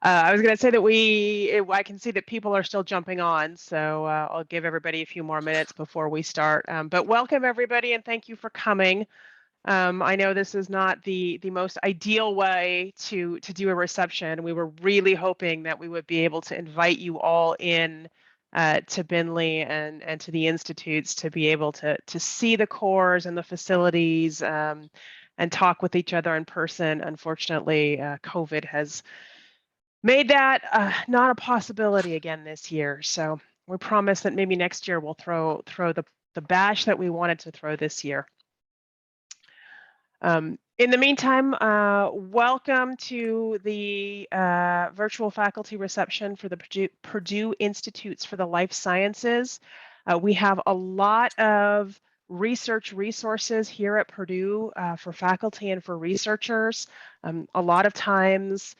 I was going to say that I can see that people are still jumping on, so I'll give everybody a few more minutes before we start. But welcome everybody, and thank you for coming. I know this is not the most ideal way to do a reception. We were really hoping that we would be able to invite you all in to Bindley and to the institutes to be able to see the cores and the facilities and talk with each other in person. Unfortunately, COVID has made that not a possibility again this year. So we promise that maybe next year we'll throw the bash that we wanted to throw this year. In the meantime, welcome to the virtual faculty reception for the Purdue Institutes for the Life Sciences. We have a lot of research resources here at Purdue for faculty and for researchers. A lot of times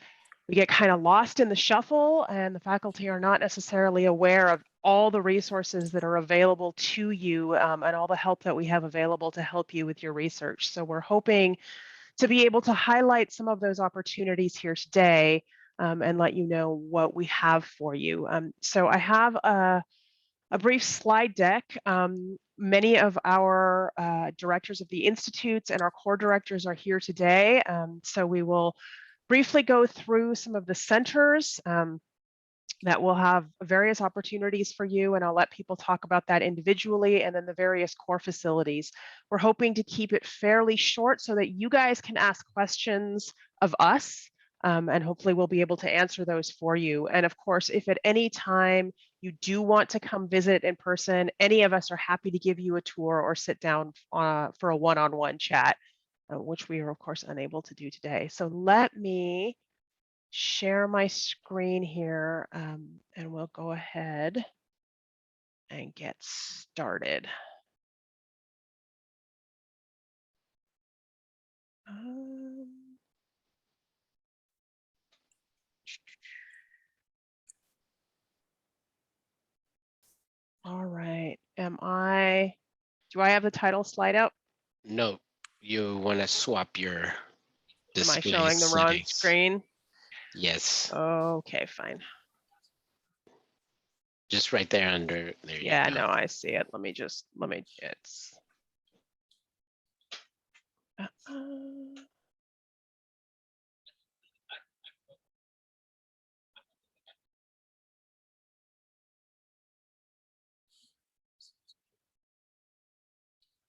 we get kind of lost in the shuffle and the faculty are not necessarily aware of all the resources that are available to you and all the help that we have available to help you with your research. So we're hoping to be able to highlight some of those opportunities here today and let you know what we have for you. So I have a brief slide deck. Many of our directors of the institutes and our core directors are here today. So we will briefly go through some of the centers that will have various opportunities for you, and I'll let people talk about that individually, and then the various core facilities. We're hoping to keep it fairly short so that you guys can ask questions of us, and hopefully we'll be able to answer those for you. And of course, if at any time you do want to come visit in person, any of us are happy to give you a tour or sit down for a one-on-one chat, which we are of course unable to do today. So let me share my screen here and we'll go ahead and get started. All right, do I have the title slide up? No, you want to swap your display. Am I showing the wrong screen? Yes. Okay, fine. Just right there under there. Yeah, no, I see it. Let me it's.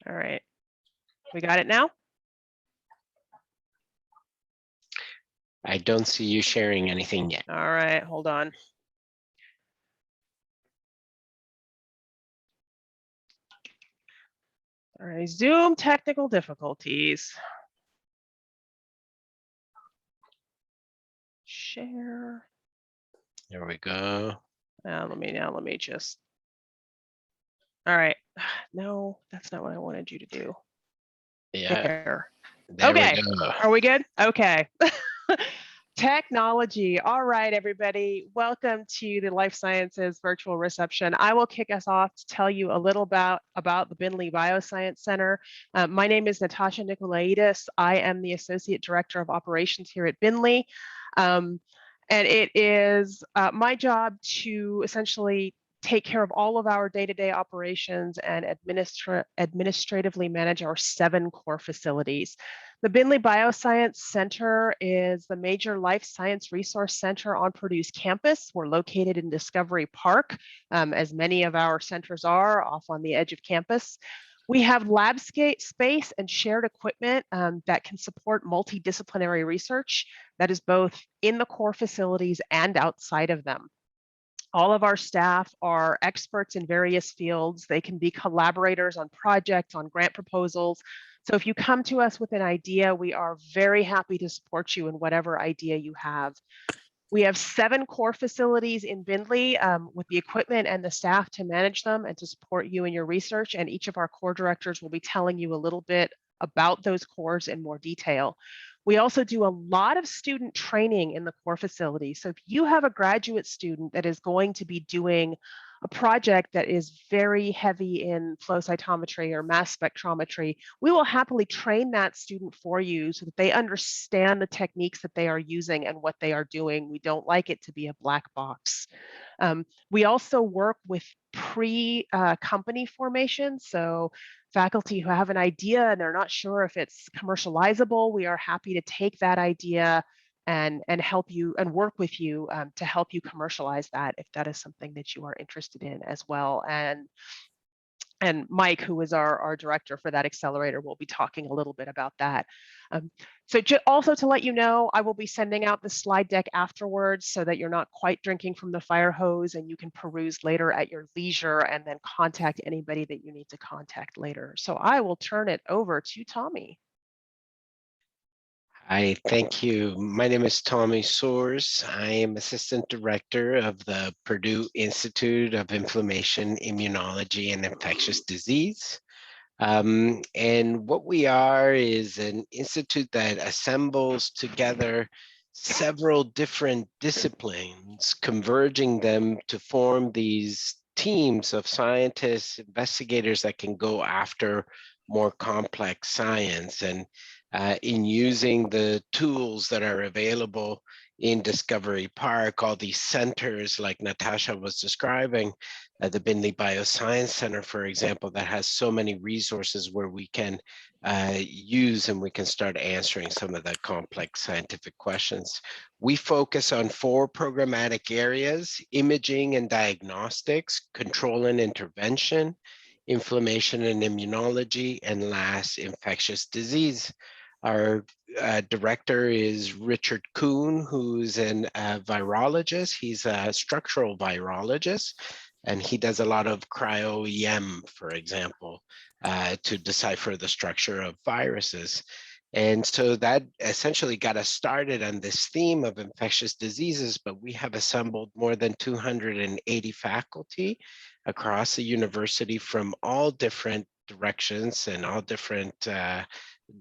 All right, we got it now? I don't see you sharing anything yet. All right, hold on. All right, Zoom technical difficulties. Share. There we go. Let me just. All right. No, that's not what I wanted you to do. Yeah. There Okay. We go. Are we good? Okay. Technology. All right, everybody. Welcome to the Life Sciences virtual reception. I will kick us off to tell you a little about the Bindley Bioscience Center. My name is Natasha Nikolaidis. I am the Associate Director of Operations here at Bindley. And it is my job to essentially take care of all of our day-to-day operations and administratively manage our 7 core facilities. The Bindley Bioscience Center is the major life science resource center on Purdue's campus. We're located in Discovery Park, as many of our centers are, off on the edge of campus. We have lab space and shared equipment that can support multidisciplinary research that is both in the core facilities and outside of them. All of our staff are experts in various fields. They can be collaborators on projects, on grant proposals. So if you come to us with an idea, we are very happy to support you in whatever idea you have. We have 7 core facilities in Bindley with the equipment and the staff to manage them and to support you in your research. And each of our core directors will be telling you a little bit about those cores in more detail. We also do a lot of student training in the core facility. So if you have a graduate student that is going to be doing a project that is very heavy in flow cytometry or mass spectrometry, we will happily train that student for you so that they understand the techniques that they are using and what they are doing. We don't like it to be a black box. We also work with pre-company formation. So faculty who have an idea and they're not sure if it's commercializable, we are happy to take that idea and help you and work with you to help you commercialize that if that is something that you are interested in as well. And Mike, who is our director for that accelerator, will be talking a little bit about that. So also to let you know, I will be sending out the slide deck afterwards so that you're not quite drinking from the fire hose and you can peruse later at your leisure and then contact anybody that you need to contact later. So I will turn it over to Tommy. Hi, thank you. My name is Tommy Soers. I am Assistant Director of the Purdue Institute of Inflammation, Immunology, and Infectious Disease. And what we are is an institute that assembles together several different disciplines, converging them to form these teams of scientists, investigators that can go after more complex science. And in using the tools that are available in Discovery Park, all these centers like Natasha was describing, the Bindley Bioscience Center, for example, that has so many resources where we can use and we can start answering some of the complex scientific questions. We focus on 4 programmatic areas: imaging and diagnostics, control and intervention, inflammation and immunology, and last, infectious disease. Our director is Richard Kuhn, who's a virologist. He's a structural virologist, and he does a lot of cryo-EM, for example, to decipher the structure of viruses. And so that essentially got us started on this theme of infectious diseases, but we have assembled more than 280 faculty across the university from all different directions and all different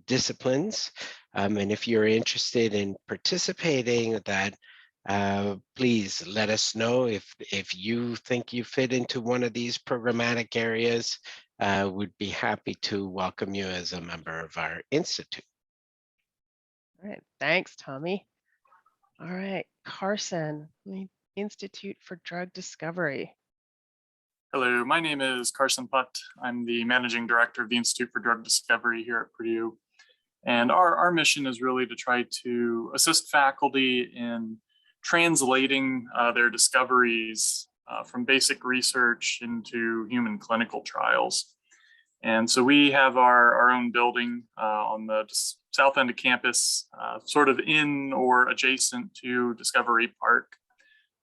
disciplines. And if you're interested in participating, that please let us know if you think you fit into one of these programmatic areas. We'd be happy to welcome you as a member of our institute. All right, thanks, Tommy. All right, Carson, the Institute for Drug Discovery. Hello, my name is Carson Putt. I'm the Managing Director of the Institute for Drug Discovery here at Purdue. And our mission is really to try to assist faculty in translating their discoveries from basic research into human clinical trials. And so we have our own building on the south end of campus, sort of in or adjacent to Discovery Park.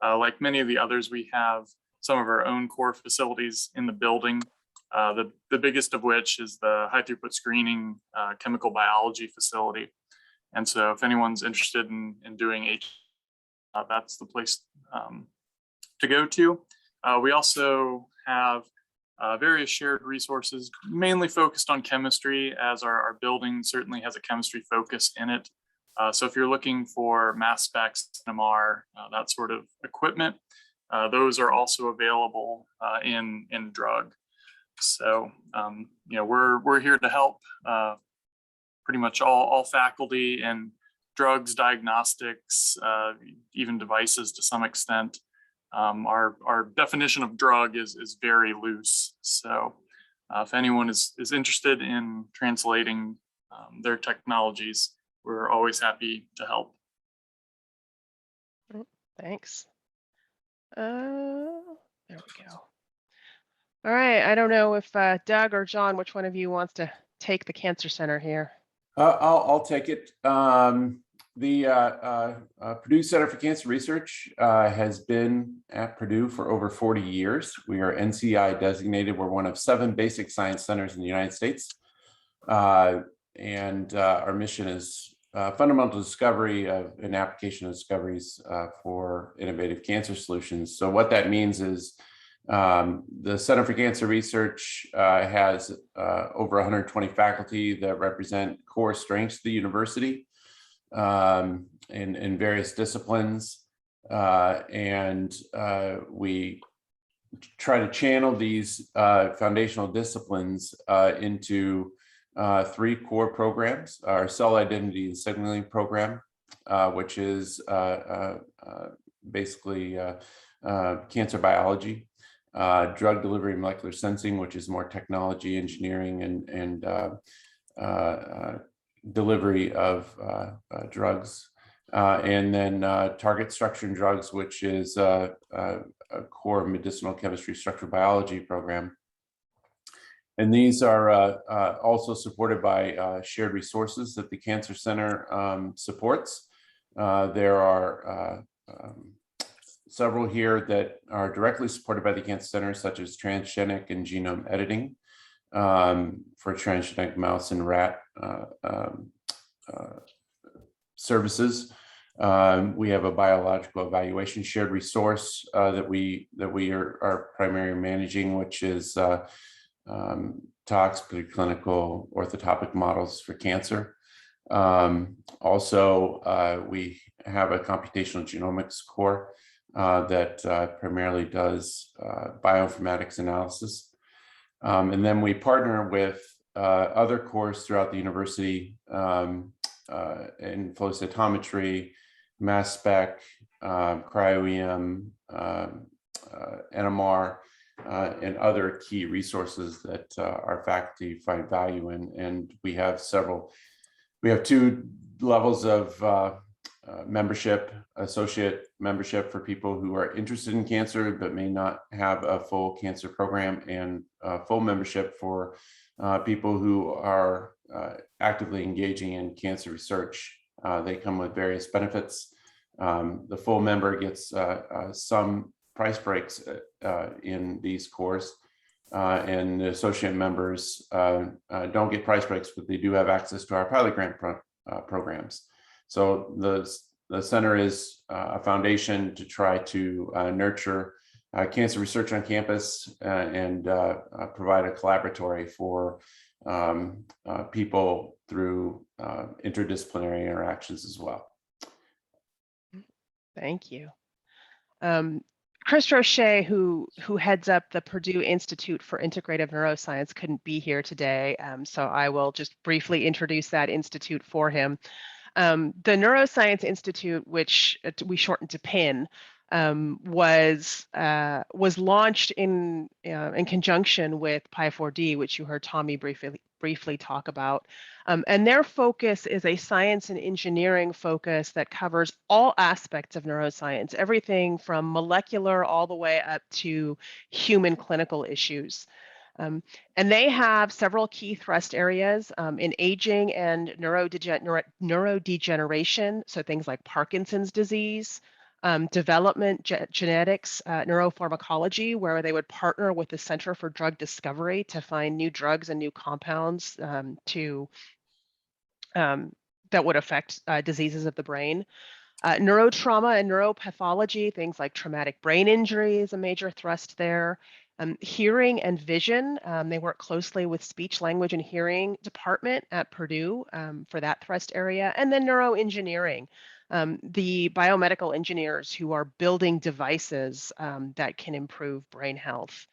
Like many of the others, we have some of our own core facilities in the building, the biggest of which is the high throughput screening chemical biology facility. And so if anyone's interested in doing that's the place to go to. We also have various shared resources, mainly focused on chemistry, as our building certainly has a chemistry focus in it. So if you're looking for mass specs, NMR, that sort of equipment, those are also available in drug. So we're here to help pretty much all faculty in drugs, diagnostics, even devices to some extent. Our definition of drug is very loose. So if anyone is interested in translating their technologies, we're always happy to help. Thanks. There we go. All right, I don't know if Doug or John, which one of you wants to take the Cancer Center here? I'll take it. The Purdue Center for Cancer Research has been at Purdue for over 40 years. We are NCI designated. We're one of 7 basic science centers in the United States. And our mission is fundamental discovery and application of discoveries for innovative cancer solutions. So what that means is the Center for Cancer Research has over 120 faculty that represent core strengths of the university. in various disciplines. And we try to channel these foundational disciplines into 3 core programs: our cell identity and signaling program, which is basically cancer biology, drug delivery and molecular sensing, which is more technology, engineering, and delivery of drugs, and then target structure and drugs, which is a core medicinal chemistry structural biology program. And these are also supported by shared resources that the Cancer Center supports. There are several here that are directly supported by the Cancer Center, such as transgenic and genome editing for transgenic mouse and rat services. We have a biological evaluation shared resource that we are primarily managing, which is tox, preclinical orthotopic models for cancer. Also, we have a computational genomics core that primarily does bioinformatics analysis. And then we partner with other cores throughout the university in flow cytometry, mass spec, cryo-EM, NMR, and other key resources that our faculty find value in. And we have 2 levels of membership: associate membership for people who are interested in cancer but may not have a full cancer program, and full membership for people who are actively engaging in cancer research. They come with various benefits. The full member gets some price breaks in these cores, and the associate members don't get price breaks, but they do have access to our pilot grant programs. So the center is a foundation to try to nurture cancer research on campus and provide a collaboratory for people through interdisciplinary interactions as well. Thank you. Chris Roche, who heads up the Purdue Institute for Integrative Neuroscience, couldn't be here today, so I will just briefly introduce that institute for him. The Neuroscience Institute, which we shortened to PIN, was launched in conjunction with Pi4D, which you heard Tommy briefly talk about. And their focus is a science and engineering focus that covers all aspects of neuroscience, everything from molecular all the way up to human clinical issues. And they have several key thrust areas in aging and neurodegeneration, so things like Parkinson's disease, development genetics, neuropharmacology, where they would partner with the Center for Drug Discovery to find new drugs and new compounds that would affect diseases of the brain. Neurotrauma and neuropathology, things like traumatic brain injury is a major thrust there. Hearing and vision, they work closely with speech, language, and hearing department at Purdue for that thrust area. And then neuroengineering, the biomedical engineers who are building devices that can improve brain health.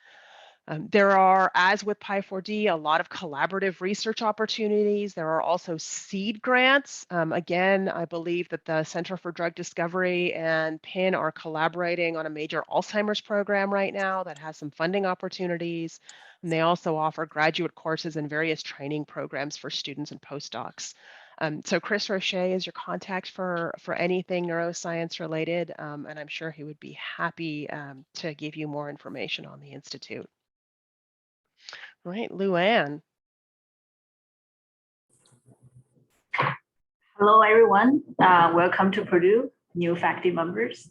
There are, as with Pi4D, a lot of collaborative research opportunities. There are also seed grants. Again, I believe that the Center for Drug Discovery and PIN are collaborating on a major Alzheimer's program right now that has some funding opportunities. And they also offer graduate courses and various training programs for students and postdocs. So Chris Roche is your contact for anything neuroscience related, and I'm sure he would be happy to give you more information on the Institute. Right, Luann. Hello, everyone. Welcome to Purdue, new faculty members.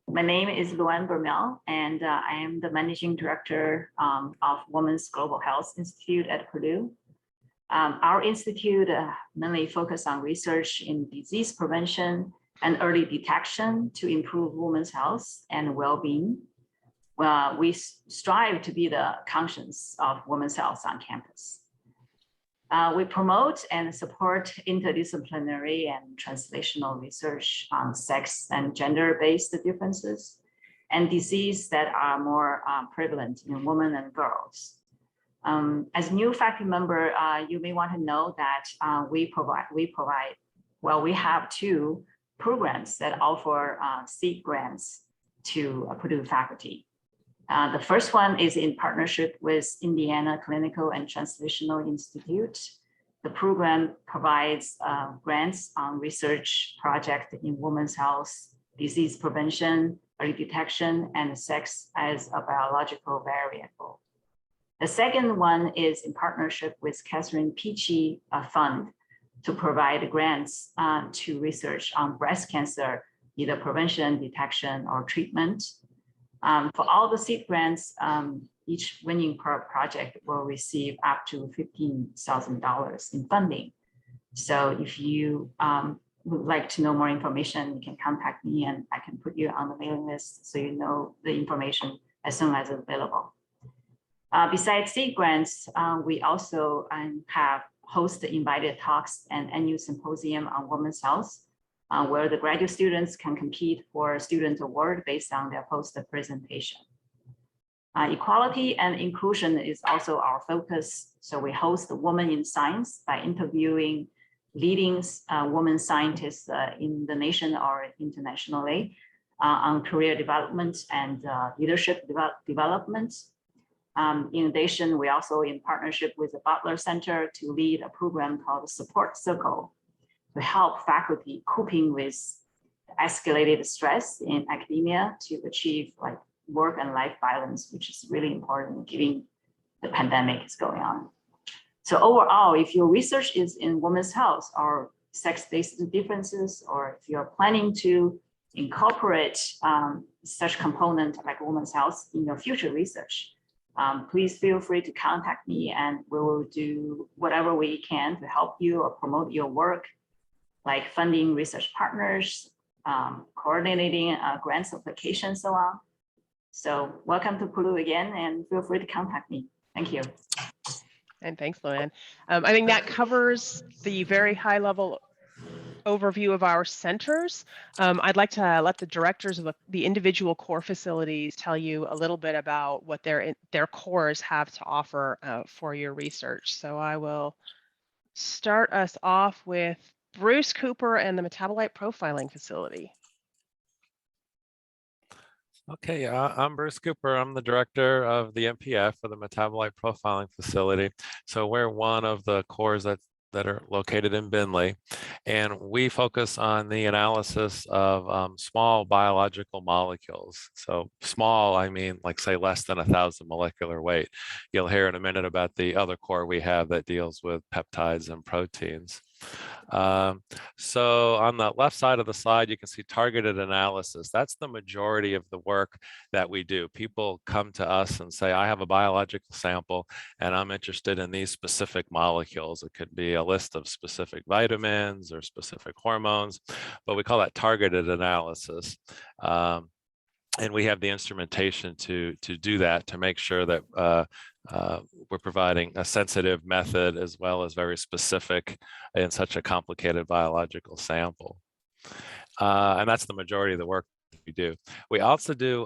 My name is Luann Bermel, and I am the Managing Director of Women's Global Health Institute at Purdue. Our institute mainly focuses on research in disease prevention and early detection to improve women's health and well-being. We strive to be the conscience of women's health on campus. We promote and support interdisciplinary and translational research on sex and gender-based differences and diseases that are more prevalent in women and girls. As new faculty member, you may want to know that we have 2 programs that offer seed grants to Purdue faculty. The first one is in partnership with Indiana Clinical and Translational Institute. The program provides grants on research projects in women's health, disease prevention, early detection, and sex as a biological variable. The second one is in partnership with Catherine Peachy Fund to provide grants to research on breast cancer, either prevention, detection, or treatment. For all the seed grants, each winning project will receive up to $15,000 in funding. So if you would like to know more information, you can contact me and I can put you on the mailing list so you know the information as soon as it's available. Besides seed grants, we also host invited talks and annual symposium on women's health, where the graduate students can compete for a student award based on their poster presentation. Equality and inclusion is also our focus. So we host Women in Science by interviewing leading women scientists in the nation or internationally on career development and leadership development. In addition, we also in partnership with the Butler Center to lead a program called the Support Circle to help faculty coping with escalated stress in academia to achieve like work and life balance, which is really important given the pandemic is going on. So overall, if your research is in women's health or sex-based differences, or if you're planning to incorporate such component like women's health in your future research, please feel free to contact me and we will do whatever we can to help you or promote your work, like funding research partners, coordinating grants application, so on. So welcome to Purdue again and feel free to contact me. Thank you. And thanks, Luann. I think that covers the very high level overview of our centers. I'd like to let the directors of the individual core facilities tell you a little bit about what their cores have to offer for your research. So I will start us off with Bruce Cooper and the Metabolite Profiling Facility. Okay, I'm Bruce Cooper. I'm the director of the MPF for the Metabolite Profiling Facility. So we're one of the cores that are located in Bindley, and we focus on the analysis of small biological molecules. So small, I mean, like say less than 1,000 molecular weight. You'll hear in a minute about the other core we have that deals with peptides and proteins. So on the left side of the slide, you can see targeted analysis. That's the majority of the work that we do. People come to us and say, I have a biological sample and I'm interested in these specific molecules. It could be a list of specific vitamins or specific hormones, but we call that targeted analysis. And we have the instrumentation to do that, to make sure that we're providing a sensitive method as well as very specific in such a complicated biological sample. And that's the majority of the work we do. We also do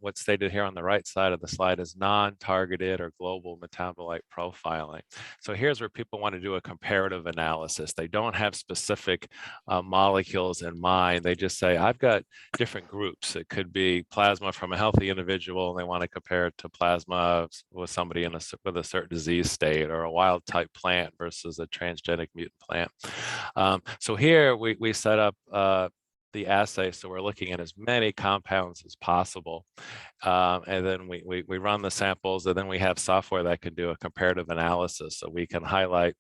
what's stated here on the right side of the slide is non-targeted or global metabolite profiling. So here's where people want to do a comparative analysis. They don't have specific molecules in mind. They just say, I've got different groups. It could be plasma from a healthy individual, and they want to compare it to plasma with somebody with a certain disease state, or a wild type plant versus a transgenic mutant plant. So here we set up the assay, so we're looking at as many compounds as possible, and then we run the samples, and then we have software that can do a comparative analysis, so we can highlight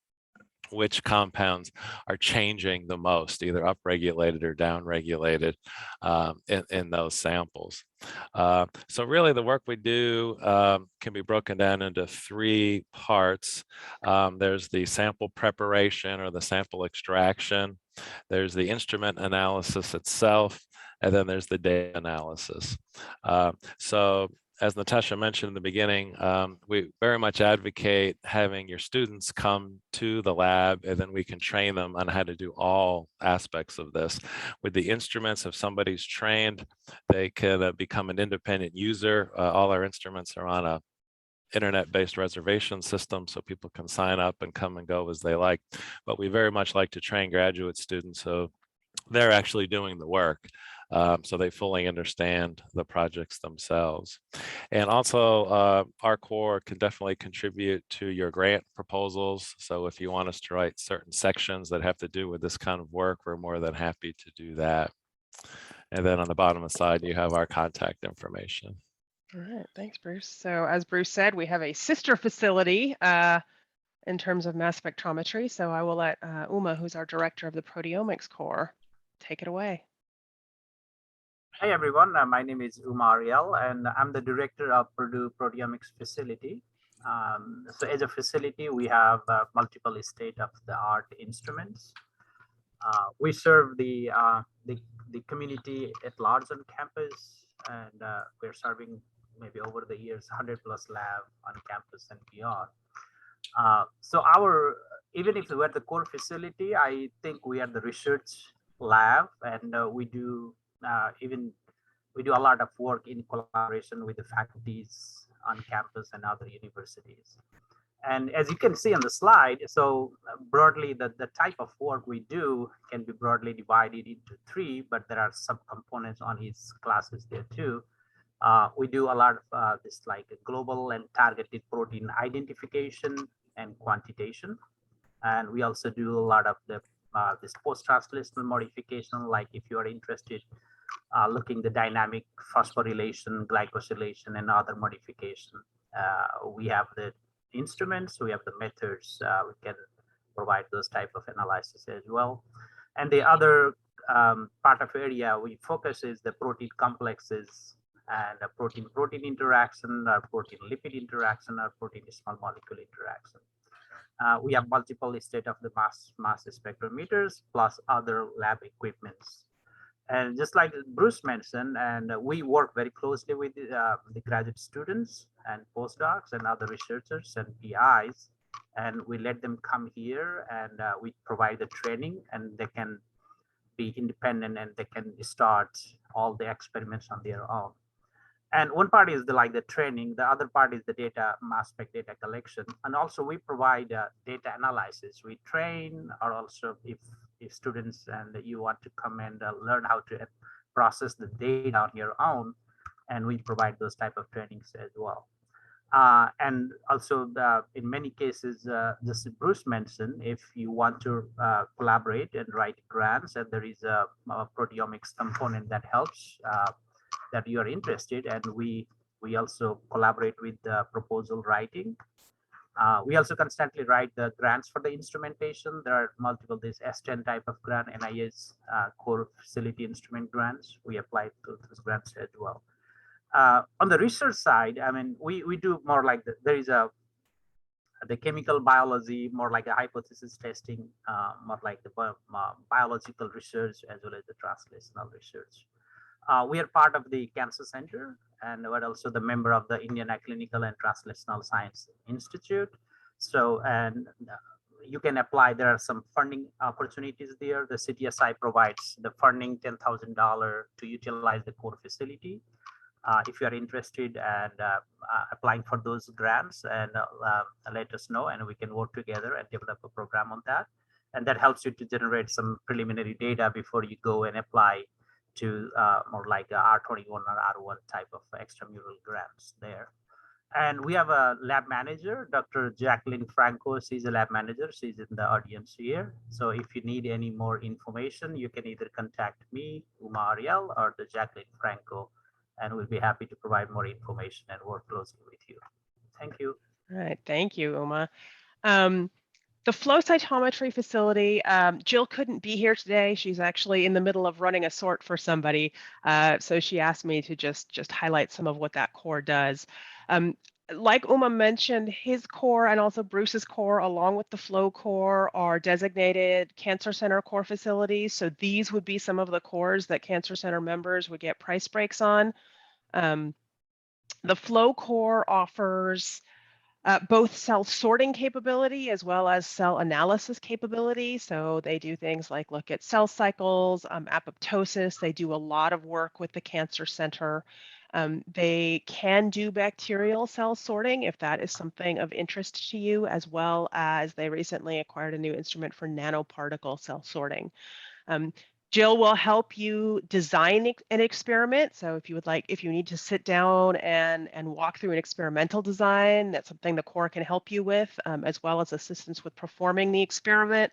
which compounds are changing the most, either upregulated or downregulated in those samples. So really the work we do can be broken down into 3 parts. There's the sample preparation or the sample extraction. There's the instrument analysis itself, and then there's the data analysis. So as Natasha mentioned in the beginning, we very much advocate having your students come to the lab, and then we can train them on how to do all aspects of this. With the instruments, if somebody's trained, they can become an independent user. All our instruments are on a internet-based reservation system, so people can sign up and come and go as they like. But we very much like to train graduate students so they're actually doing the work, so they fully understand the projects themselves. And also, our core can definitely contribute to your grant proposals. So if you want us to write certain sections that have to do with this kind of work, we're more than happy to do that. And then on the bottom of the slide, you have our contact information. All right, thanks, Bruce. So as Bruce said, we have a sister facility in terms of mass spectrometry. So I will let Uma, who's our director of the proteomics core, take it away. Hi, everyone. My name is Uma Ariel, and I'm the director of Purdue Proteomics Facility. So as a facility, we have multiple state-of-the-art instruments. We serve the community at large on campus, and we're serving maybe over the years 100+ lab on campus and beyond. So even if we're the core facility, I think we are the research lab, and we do a lot of work in collaboration with the faculties on campus and other universities. And as you can see on the slide, so broadly, the type of work we do can be broadly divided into 3, but there are subcomponents on each classes there too. We do a lot of this like global and targeted protein identification and quantitation. And we also do a lot of this post-translational modification, like if you are interested looking the dynamic phosphorylation, glycosylation, and other modification. We have the instruments, we have the methods, we can provide those type of analysis as well. And the other part of area we focus is the protein complexes and the protein-protein interaction, or protein-lipid interaction, or protein-small molecule interaction. We have multiple state-of-the-mass spectrometers plus other lab equipments. And just like Bruce mentioned, and we work very closely with the graduate students and postdocs and other researchers and PIs, and we let them come here, and we provide the training, and they can be independent and they can start all the experiments on their own. And one part is the training, the other part is the data, mass spec data collection, and also we provide data analysis. We train, or also if students and you want to come and learn how to process the data on your own, and we provide those type of trainings as well. And also in many cases, just Bruce mentioned, if you want to collaborate and write grants, and there is a proteomics component that helps, that you are interested, and we also collaborate with the proposal writing. We also constantly write the grants for the instrumentation. There are multiple, this S10 type of grant, NIH core facility instrument grants. We apply to those grants as well. On the research side, I mean, we do more like there is the chemical biology, more like a hypothesis testing, more like the biological research as well as the translational research. We are part of the Cancer Center, and we're also the member of the Indian Clinical and Translational Science Institute. So, and you can apply. There are some funding opportunities there. The CTSI provides the funding, $10,000 to utilize the core facility. If you are interested and applying for those grants, and let us know, and we can work together and develop a program on that. And that helps you to generate some preliminary data before you go and apply to more like a R21 or R1 type of extramural grants there. And we have a lab manager, Dr. Jacqueline Franco. She's a lab manager. She's in the audience here. So if you need any more information, you can either contact me, Uma Ariel, or the Jacqueline Franco, and we'll be happy to provide more information and work closely with you. Thank you. All right, thank you, Uma. The flow cytometry facility, Jill couldn't be here today. She's actually in the middle of running a sort for somebody. So she asked me to just highlight some of what that core does. Like Uma mentioned, his core and also Bruce's core, along with the flow core, are designated Cancer Center core facilities. So these would be some of the cores that Cancer Center members would get price breaks on. The flow core offers both cell sorting capability as well as cell analysis capability. So they do things like look at cell cycles, apoptosis. They do a lot of work with the Cancer Center. They can do bacterial cell sorting if that is something of interest to you, as well as they recently acquired a new instrument for nanoparticle cell sorting. Jill will help you design an experiment. So if you need to sit down and walk through an experimental design, that's something the core can help you with, as well as assistance with performing the experiment,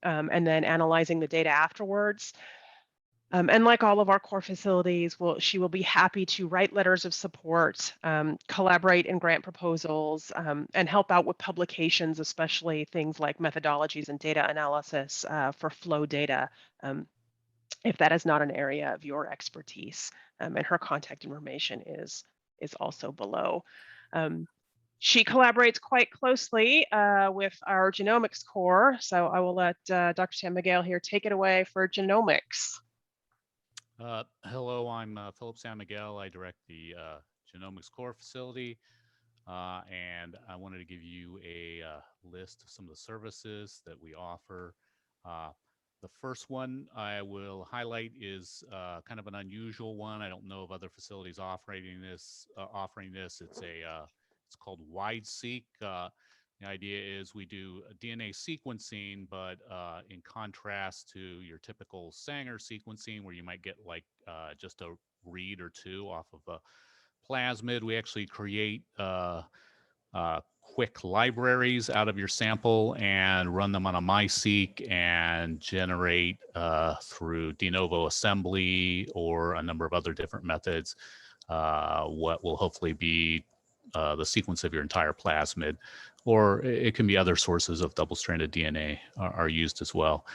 and then analyzing the data afterwards. And like all of our core facilities, she will be happy to write letters of support, collaborate in grant proposals, and help out with publications, especially things like methodologies and data analysis for flow data, if that is not an area of your expertise. And her contact information is also below. She collaborates quite closely with our genomics core. So I will let Dr. San Miguel here take it away for genomics. Hello, I'm Phillip San Miguel. I direct the genomics core facility. And I wanted to give you a list of some of the services that we offer. The first one I will highlight is kind of an unusual one. I don't know of other facilities offering this. It's called WideSeq. The idea is we do DNA sequencing, but in contrast to your typical Sanger sequencing, where you might get like just a read or two off of a plasmid, we actually create quick libraries out of your sample and run them on a MiSeq and generate through de novo assembly or a number of other different methods what will hopefully be the sequence of your entire plasmid, or it can be other sources of double-stranded DNA are used as well.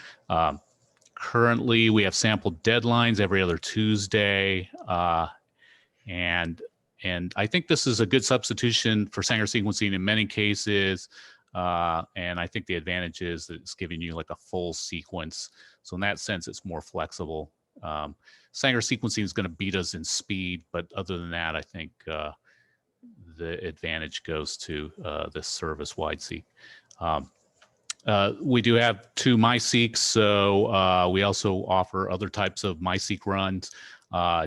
Currently, we have sample deadlines every other Tuesday, and I think this is a good substitution for Sanger sequencing in many cases. And I think the advantage is that it's giving you like a full sequence. So in that sense, it's more flexible. Sanger sequencing is going to beat us in speed, but other than that, I think the advantage goes to this service, WideSeq. We do have 2 MiSeqs, so we also offer other types of MiSeq runs.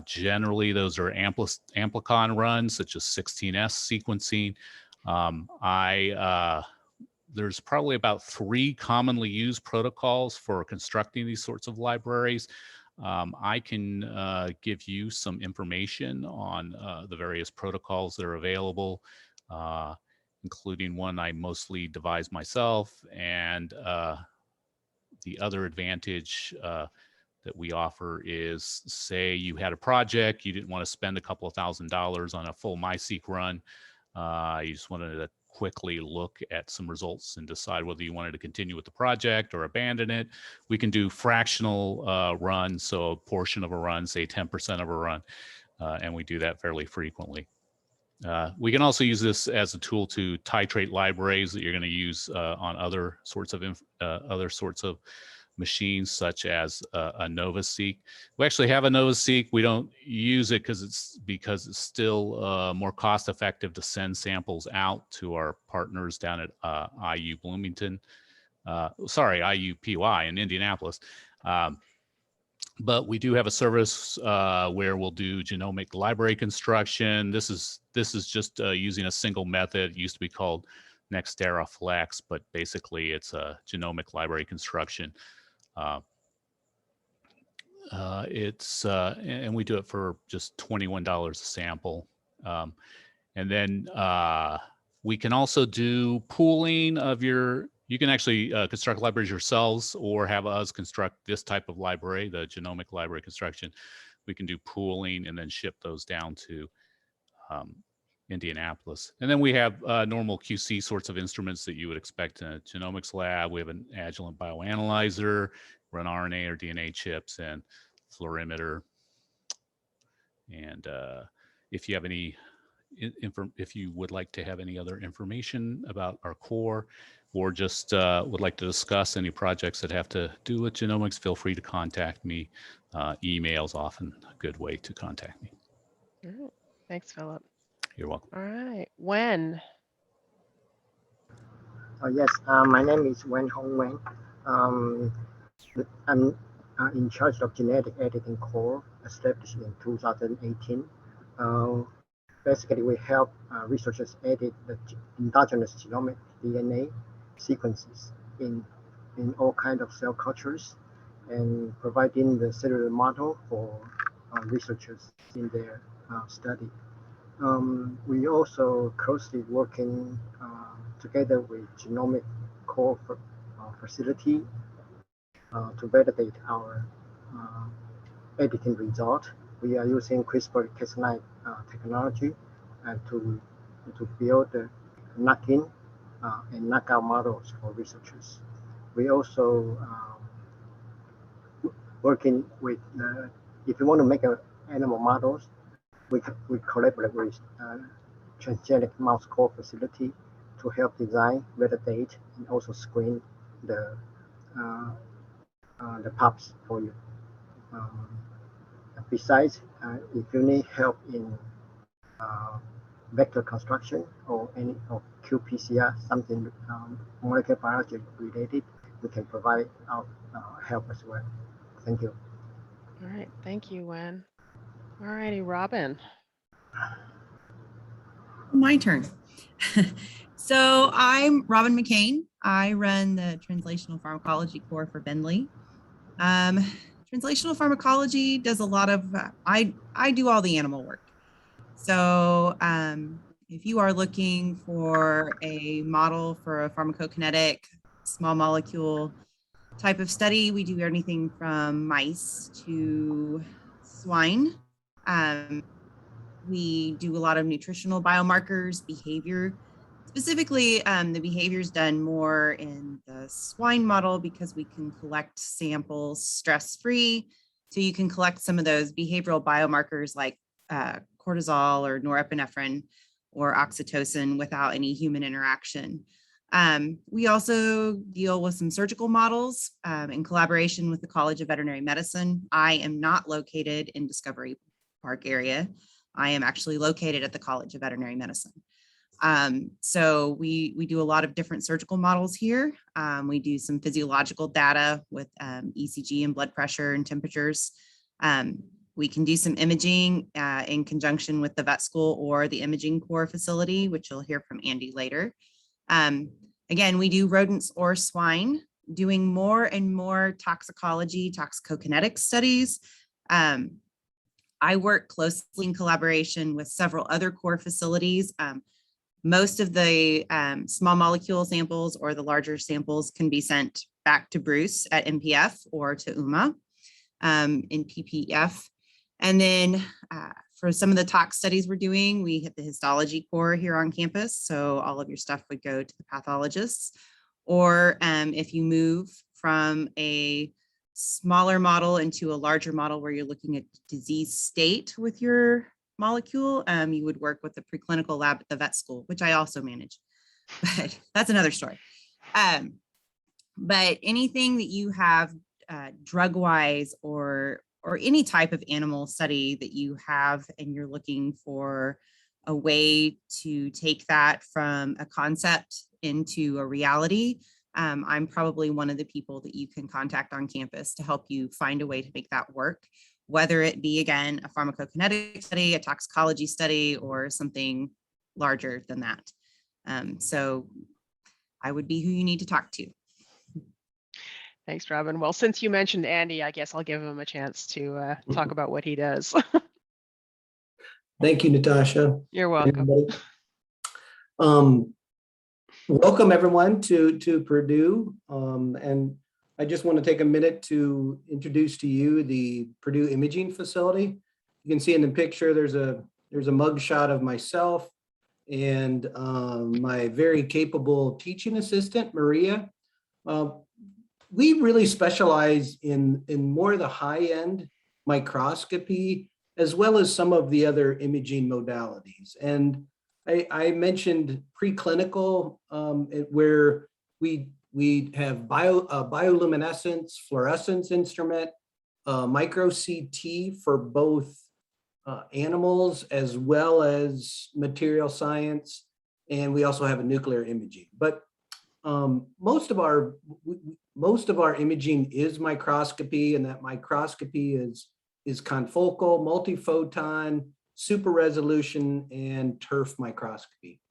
Generally, those are amplicon runs, such as 16S sequencing. There's probably about 3 commonly used protocols for constructing these sorts of libraries. I can give you some information on the various protocols that are available, including one I mostly devised myself. And the other advantage that we offer is, say you had a project, you didn't want to spend a couple of $1,000s on a full MiSeq run. You just wanted to quickly look at some results and decide whether you wanted to continue with the project or abandon it. We can do fractional runs, so a portion of a run, say 10% of a run, and we do that fairly frequently. We can also use this as a tool to titrate libraries that you're going to use on other sorts of machines, such as a NovaSeq. We actually have a NovaSeq. We don't use it because it's still more cost effective to send samples out to our partners down at IU Bloomington, IUPUI in Indianapolis. But we do have a service where we'll do genomic library construction. This is just using a single method. It used to be called Nextera Flex, but basically it's a genomic library construction. And we do it for just $21 a sample. And then we can also do pooling of you can actually construct libraries yourselves or have us construct this type of library, the genomic library construction. We can do pooling and then ship those down to Indianapolis. And then we have normal QC sorts of instruments that you would expect in a genomics lab. We have an Agilent bioanalyzer, run RNA or DNA chips, and fluorimeter. And if you have any if you would like to have any other information about our core, or just would like to discuss any projects that have to do with genomics, feel free to contact me. Email's often a good way to contact me. Thanks, Philip. You're welcome. All right, Wen. Yes, my name is Wen Hong. I'm in charge of genetic editing core established in 2018. Basically, we help researchers edit the endogenous genomic DNA sequences in all kinds of cell cultures and providing the cellular model for researchers in their study. We also closely working together with genomic core facility to validate our editing result. We are using CRISPR-Cas9 technology to build the knock-in and knockout models for researchers. We also working with if you want to make animal models, we collaborate with transgenic mouse core facility to help design, validate, and also screen the pups for you. Besides, if you need help in vector construction or any of qPCR, something molecular biology related, we can provide our help as well. Thank you. All right, thank you, Wen. All righty, Robin. My turn. So I'm Robin Mccain. I run the Translational Pharmacology Core for Bentley. Translational pharmacology does a lot of, I do all the animal work. So if you are looking for a model for a pharmacokinetic small molecule type of study, we do anything from mice to swine. We do a lot of nutritional biomarkers, behavior. Specifically, the behavior is done more in the swine model because we can collect samples stress-free. So you can collect some of those behavioral biomarkers like cortisol or norepinephrine or oxytocin without any human interaction. We also deal with some surgical models in collaboration with the College of Veterinary Medicine. I am not located in Discovery Park area. I am actually located at the College of Veterinary Medicine. So we do a lot of different surgical models here. We do some physiological data with ECG and blood pressure and temperatures. We can do some imaging in conjunction with the vet school or the imaging core facility, which you'll hear from Andy later. Again, we do rodents or swine, doing more and more toxicology, toxicokinetic studies. I work closely in collaboration with several other core facilities. Most of the small molecule samples or the larger samples can be sent back to Bruce at MPF or to UMA in PPF. And then for some of the tox studies we're doing, we hit the histology core here on campus. So all of your stuff would go to the pathologists. Or if you move from a smaller model into a larger model where you're looking at disease state with your molecule, you would work with the preclinical lab at the vet school, which I also manage, but that's another story. But anything that you have drug-wise or any type of animal study that you have and you're looking for a way to take that from a concept into a reality, I'm probably one of the people that you can contact on campus to help you find a way to make that work, whether it be, again, a pharmacokinetic study, a toxicology study, or something larger than that. So I would be who you need to talk to. Thanks, Robin. Well, since you mentioned Andy, I guess I'll give him a chance to talk about what he does. Thank you, Natasha. You're welcome. Welcome everyone to Purdue. And I just want to take a minute to introduce to you the Purdue Imaging Facility. You can see in the picture, there's a mug shot of myself and my very capable teaching assistant, Maria. We really specialize in more of the high-end microscopy, as well as some of the other imaging modalities. And I mentioned preclinical, where we have bioluminescence, fluorescence instrument, micro CT for both animals as well as material science, and we also have a nuclear imaging. But most of our imaging is microscopy, and that microscopy is confocal, multiphoton, super resolution, and turf microscopy.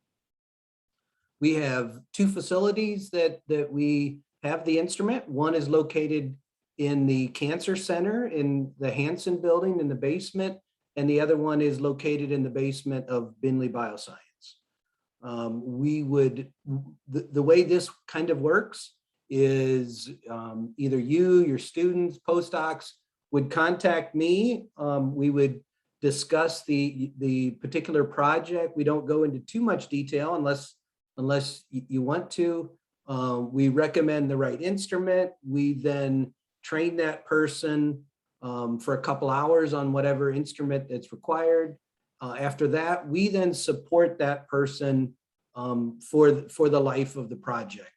We have 2 facilities that we have the instrument. One is located in the Cancer Center in the Hansen building in the basement, and the other one is located in the basement of Binley Bioscience. The way this kind of works is either you, your students, postdocs would contact me. We would discuss the particular project. We don't go into too much detail unless you want to. We recommend the right instrument. We then train that person for a couple hours on whatever instrument that's required. After that, we then support that person for the life of the project.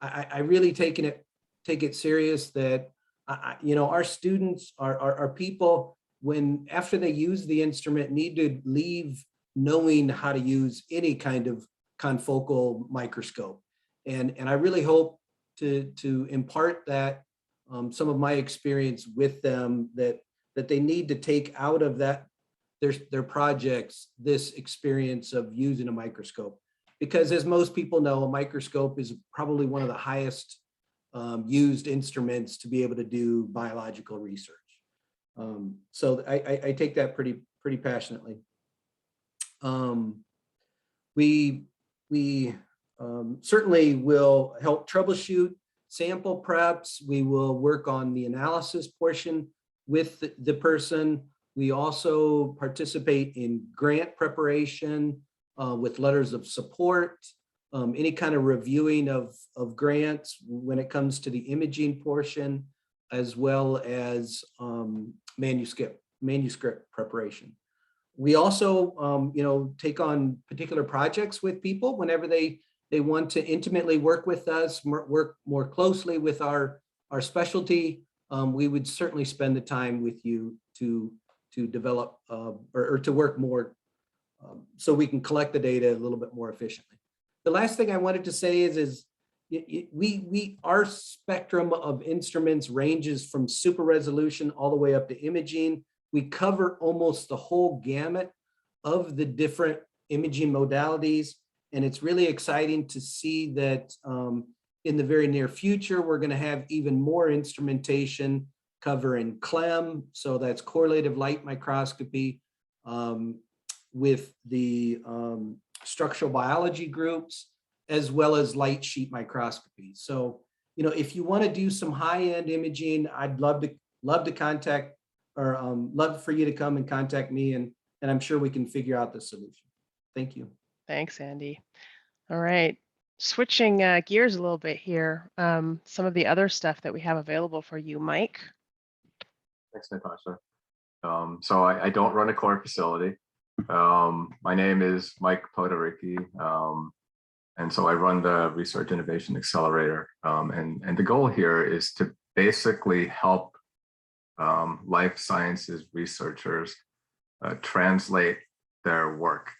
I really take it serious that our students, our people, after they use the instrument, need to leave knowing how to use any kind of confocal microscope. And I really hope to impart that some of my experience with them, that they need to take out of that their projects this experience of using a microscope. Because as most people know, a microscope is probably one of the highest used instruments to be able to do biological research. So I take that pretty passionately. We certainly will help troubleshoot sample preps. We will work on the analysis portion with the person. We also participate in grant preparation with letters of support, any kind of reviewing of grants when it comes to the imaging portion, as well as manuscript preparation. We also, take on particular projects with people whenever they want to intimately work with us, work more closely with our specialty. We would certainly spend the time with you to develop or to work more so we can collect the data a little bit more efficiently. The last thing I wanted to say is our spectrum of instruments ranges from super resolution all the way up to imaging. We cover almost the whole gamut of the different imaging modalities. And it's really exciting to see that in the very near future, we're going to have even more instrumentation covering CLEM. So that's correlative light microscopy with the structural biology groups, as well as light sheet microscopy. So, if you want to do some high-end imaging, I'd love to contact or love for you to come and contact me, and I'm sure we can figure out the solution. Thank you. Thanks, Andy. All right, switching gears a little bit here. Some of the other stuff that we have available for you, Mike. Thanks, Natasha. So I don't run a core facility. My name is Mike Podoricki, and so I run the Research Innovation Accelerator. And the goal here is to basically help life sciences researchers translate their work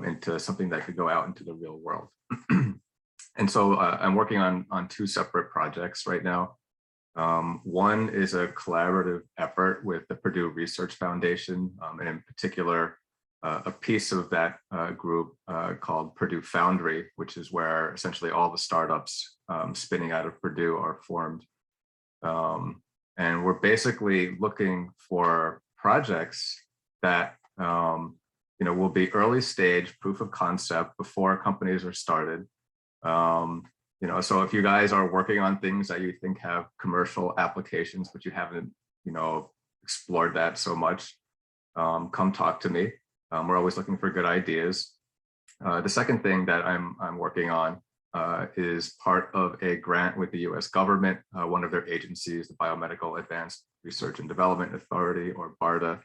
into something that could go out into the real world. And so I'm working on 2 separate projects right now. One is a collaborative effort with the Purdue Research Foundation, and in particular, a piece of that group called Purdue Foundry, which is where essentially all the startups spinning out of Purdue are formed. And we're basically looking for projects that will be early stage proof of concept before companies are started. So if you guys are working on things that you think have commercial applications, but you haven't, explored that so much, come talk to me. We're always looking for good ideas. The second thing that I'm working on is part of a grant with the US government, one of their agencies, the Biomedical Advanced Research and Development Authority, or BARDA.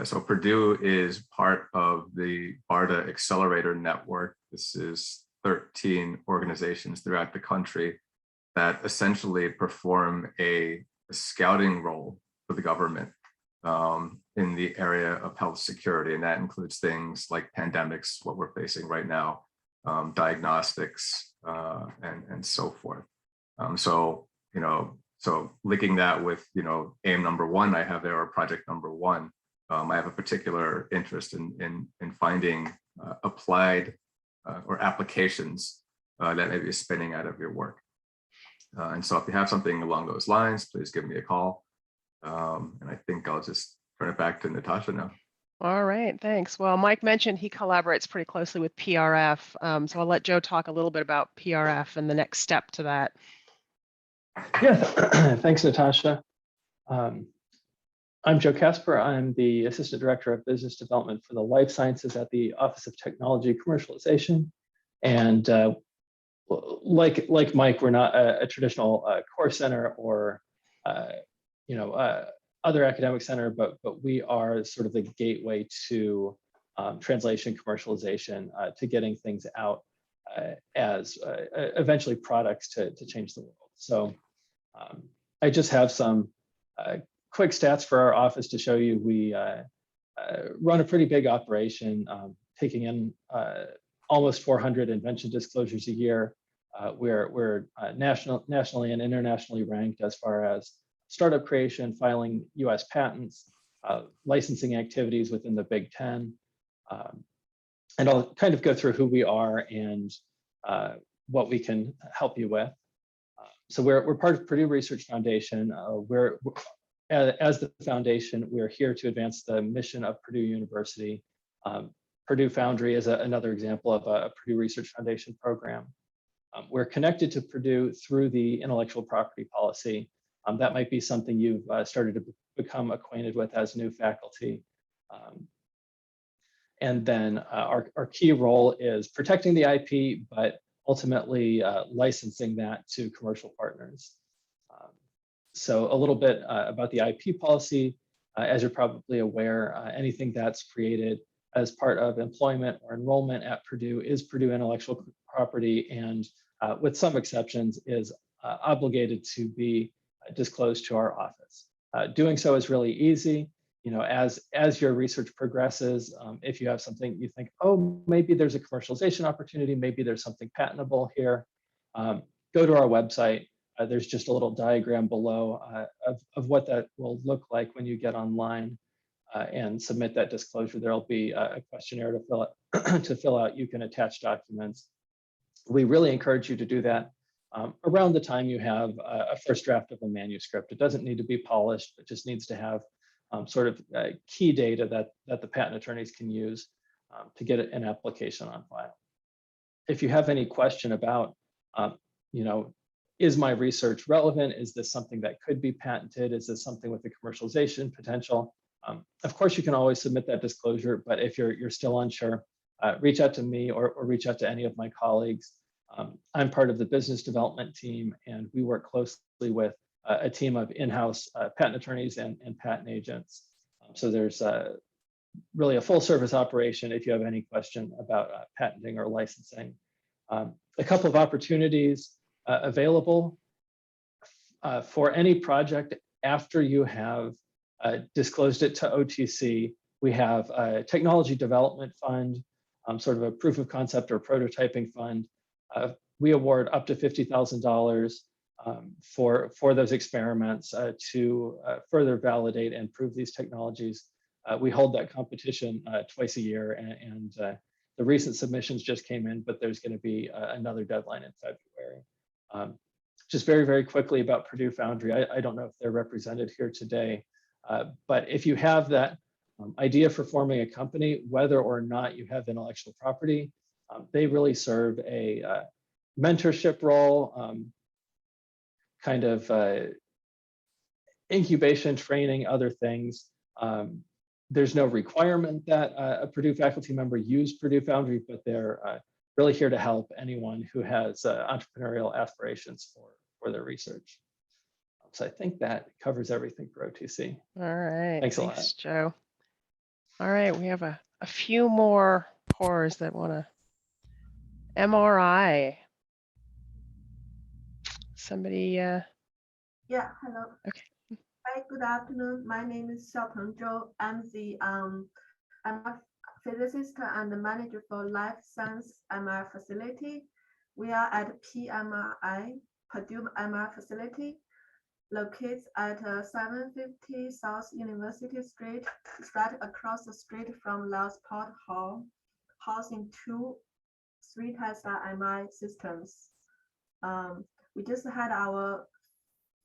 So Purdue is part of the BARDA Accelerator Network. This is 13 organizations throughout the country that essentially perform a scouting role for the government. in the area of health security, and that includes things like pandemics, what we're facing right now, diagnostics, and so forth. So linking that with aim number one I have there, or project number one, I have a particular interest in finding applied or applications that may be spinning out of your work. And so if you have something along those lines, please give me a call. And I think I'll just turn it back to Natasha now. All right, thanks. Well, Mike mentioned he collaborates pretty closely with PRF. So I'll let Joe talk a little bit about PRF and the next step to that. Yeah, thanks, Natasha. I'm Joe Casper. I'm the Assistant Director of Business Development for the Life Sciences at the Office of Technology Commercialization. And like Mike, we're not a traditional core center or other academic center, but we are sort of the gateway to translation, commercialization, to getting things out as eventually products to change the world. So I just have some quick stats for our office to show you. We run a pretty big operation, taking in almost 400 invention disclosures a year. We're nationally and internationally ranked as far as startup creation, filing US patents, licensing activities within the Big Ten. And I'll kind of go through who we are and what we can help you with. So we're part of Purdue Research Foundation. As the foundation, we're here to advance the mission of Purdue University. Purdue Foundry is another example of a Purdue Research Foundation program. We're connected to Purdue through the intellectual property policy. That might be something you've started to become acquainted with as new faculty. And then our key role is protecting the IP, but ultimately licensing that to commercial partners. So a little bit about the IP policy. As you're probably aware, anything that's created as part of employment or enrollment at Purdue is Purdue intellectual property, and with some exceptions is obligated to be disclosed to our office. Doing so is really easy. As your research progresses, if you have something you think, oh, maybe there's a commercialization opportunity, maybe there's something patentable here, go to our website. There's just a little diagram below of what that will look like when you get online and submit that disclosure. There'll be a questionnaire to fill out. You can attach documents. We really encourage you to do that around the time you have a first draft of a manuscript. It doesn't need to be polished. It just needs to have sort of key data that the patent attorneys can use to get an application on file. If you have any question about, is my research relevant? Is this something that could be patented? Is this something with a commercialization potential? Of course, you can always submit that disclosure, but if you're still unsure, reach out to me or reach out to any of my colleagues. I'm part of the business development team, and we work closely with a team of in-house patent attorneys and patent agents. So there's really a full service operation if you have any question about patenting or licensing. A couple of opportunities available for any project after you have disclosed it to OTC. We have a technology development fund, sort of a proof of concept or prototyping fund. We award up to $50,000 for those experiments to further validate and prove these technologies. We hold that competition twice a year, and the recent submissions just came in, but there's going to be another deadline in February. Just very, very quickly about Purdue Foundry. I don't know if they're represented here today, but if you have that idea for forming a company, whether or not you have intellectual property, they really serve a mentorship role, kind of incubation, training, other things. There's no requirement that a Purdue faculty member use Purdue Foundry, but they're really here to help anyone who has entrepreneurial aspirations for their research. So I think that covers everything for OTC. All right. Thanks a lot. Thanks, Joe. All right, we have a few more cores that want to. MRI. Somebody. Yeah, hello. Okay. Hi, good afternoon. My name is Xiaopeng Zhou. I'm a physicist and the manager for Life Science MR facility. We are at PMRI, Purdue MR facility, located at 750 South University Street, right across the street from Last Port Hall, housing 3 Tesla MI systems. We just had our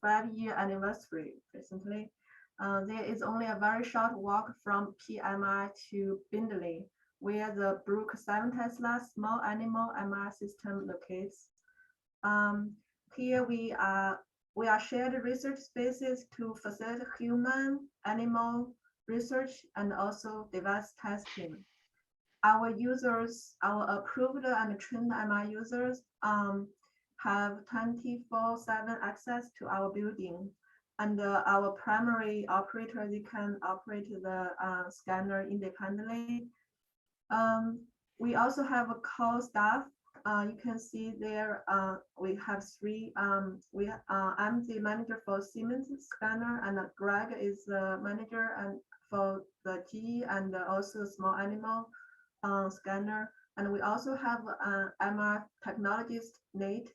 5-year anniversary recently. There is only a very short walk from PMI to Bindley, where the Brook 7 Tesla small animal MR system locates. Here we are shared research spaces to facilitate human, animal research, and also device testing. Our users, our approved and trained MR users, have 24/7 access to our building, and our primary operator, they can operate the scanner independently. We also have a core staff. You can see there we have 3. I'm the manager for Siemens scanner, and Greg is the manager and for the GE and also small animal scanner. And we also have MR technologist, Nate.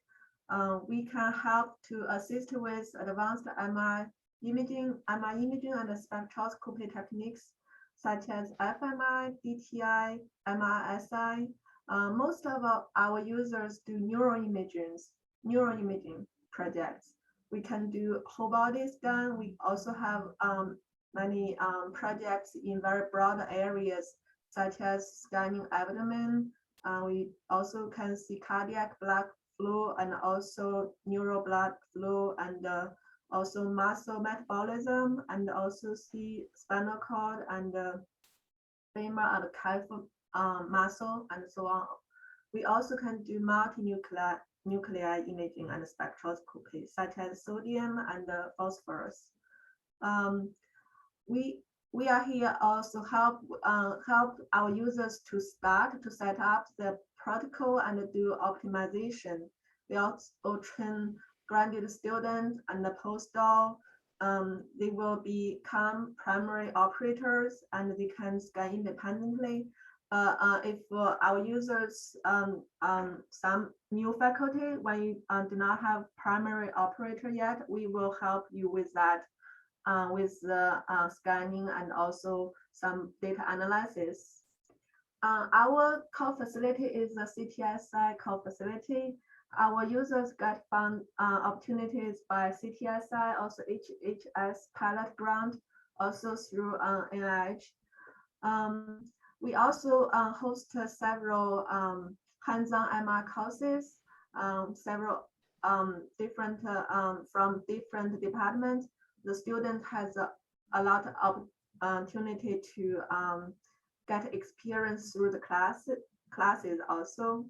We can help to assist with advanced MR imaging and spectroscopy techniques such as fMRI, DTI, MRSI. Most of our users do neuroimaging projects. We can do whole body scan. We also have many projects in very broad areas such as scanning abdomen. We also can see cardiac blood flow and also neural blood flow, and also muscle metabolism, and also see spinal cord and femur and calf muscle, and so on. We also can do multi-nuclei imaging and spectroscopy, such as sodium and phosphorus. We are here also help our users to set up the protocol and do optimization. We also train graduate students and the postdoc. They will become primary operators and they can scan independently. If our users, some new faculty, when you do not have primary operator yet, we will help you with that, with the scanning and also some data analysis. Our core facility is a CTSI core facility. Our users get fund opportunities by CTSI, also HHS pilot grant, also through NIH. We also host several hands-on MR courses, several different from different departments. The student has a lot of opportunity to get experience through the classes also.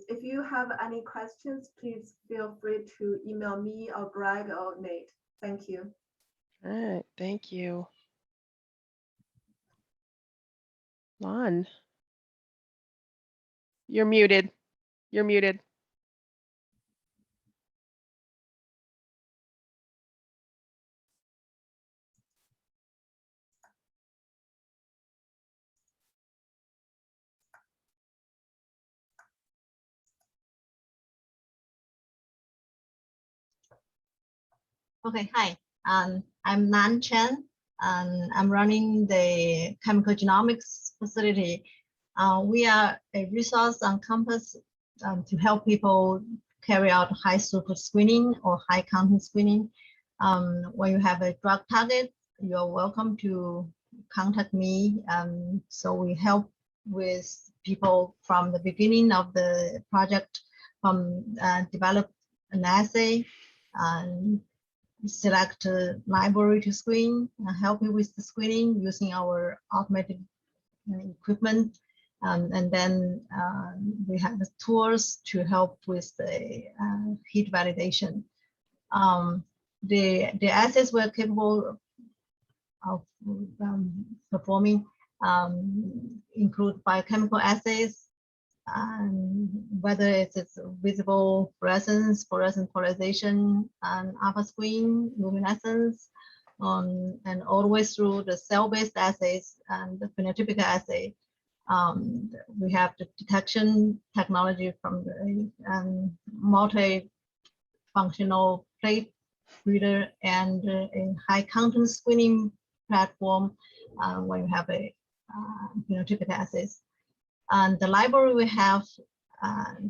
If you have any questions, please feel free to email me or Greg or Nate. Thank you. All right, thank you. Lon, you're muted. You're muted. Okay, hi. I'm Nan Chen, and I'm running the chemical genomics facility. We are a resource on campus to help people carry out high throughput screening or high content screening. When you have a drug target, you're welcome to contact me. So we help with people from the beginning of the project, from develop an assay, and select a library to screen, help you with the screening using our automated equipment. And then we have the tools to help with the heat validation. The assays we're capable of performing include biochemical assays, whether it's visible fluorescence, fluorescent polarization, and alpha screen luminescence, and all the way through the cell-based assays and the phenotypic assay. We have the detection technology from the multi-functional plate reader and a high-content screening platform when you have a phenotypic assays. And the library we have,